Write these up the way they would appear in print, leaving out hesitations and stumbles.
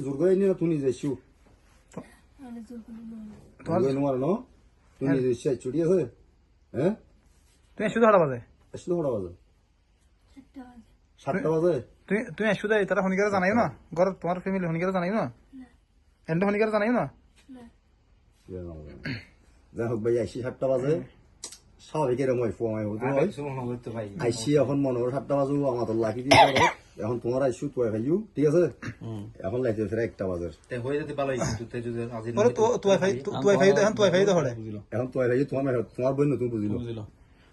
জোর করে নিয়ে তুই নিজে শিউ তোমার ন তুই নিজে শিয়াইছু ঠিক আছে হ্যাঁ তুমি শুধু হড়া বাজে আসলে কটা বাজে 7টা বাজে তুমি শুধু তারা শনিকারে জানাইও না ঘর তোমার ফ্যামিলি শনিকারে জানাইও না এন্ড শনিকারে জানাইও না যাই হোক ভাই আইসি 7টা বাজে স্বাভাবিক এরকম হয় ফোয়াই হতো আইসি এখন মনে হয় 7টা বাজু আমার তো লাকি দিয়ে এখন তোমার আইসু তুই ভাইও ঠিক আছে এখন লাইতে ফেরা 1টা বাজে হয়ে যেতে ভালো এখন তুই ভাই তো হড়ে এখন তুই ভাই তোমার বোন তুমি বুঝিল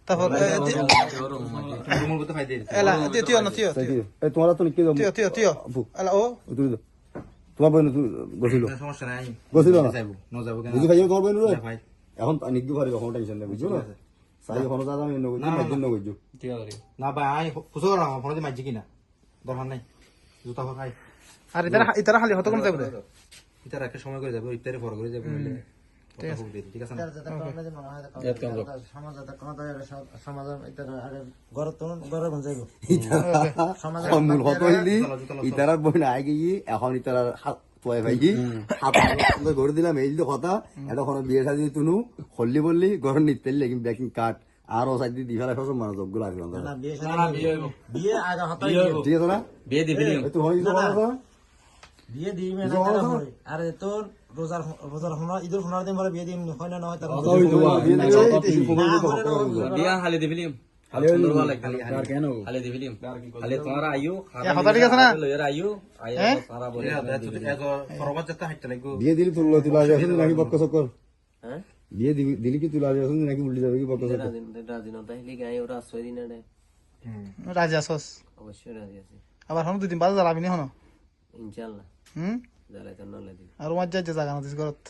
তারপর এলা তিও না তিও এই তোমার তো কি তিও এলা ও তোমার বোন গছিল সমস্যা নাই গছিল না যাবো বুঝি ভাই তোমার বোন রে এখন নিগু পারি কোনো টেনশন নেই বুঝছো না সাই কোনো দাদা আমি নগজ মাইদিন নগজ না ভাই খুশো করা ফোন দিয়ে মাইজি কিনা দরকার নাই জুতা খাই আর ইতারা খালি হতো কোন যাবে ইতার একটা সময় করে যাবো ইফতারে ফর করে যাবো ঠিক আছে না মূল হতো ইতারার বোন আই গিয়ে এখন ইতারার তুই ভাই হাত গড়ে দিলাম এই যে কথা এটা কোনো বিয়ে সাজি তুনু হল্লি বললি গরম নিতে কিন্তু ব্যাকিং কাট আর ও সাইড দিয়ে ফেলা সব মানুষ যোগ্য লাগবে ঠিক আছে না বিয়ে দিবি তুই হয়ে বিয়ে দিই আর তোর রোজার ঈদের 15 দিন পরে বিয়ে দিই হয় না নয় তার বিয়া হালি দিবি খালি দিবি খালি তোমার আয়ু ঠিক আছে না লয়ের আয়ু সারা বলে ফরবাদ যেতে হাইতে লাগবো বিয়ে দিলি তুলা যাবে নাকি বক্ক চক্কর বিয়ে দিলি কি তুলা যাবে নাকি উল্টি যাবে কি বক্ক চক্কর রাজি আছস অবশ্যই রাজি আছি আবার হন 2 দিন বাজে জ্বালাবি নি হন ইনশাআল্লাহ হুম জ্বালাইতে না লাগি আর মাঝে যাচ্ছে জায়গা না দিস ঘরত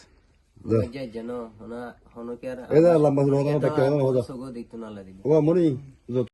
যাই জানো হনা হনো কি আর এই লম্বা হলো না দেখতে হবে না সগো দেখতে না লাগি ও মনি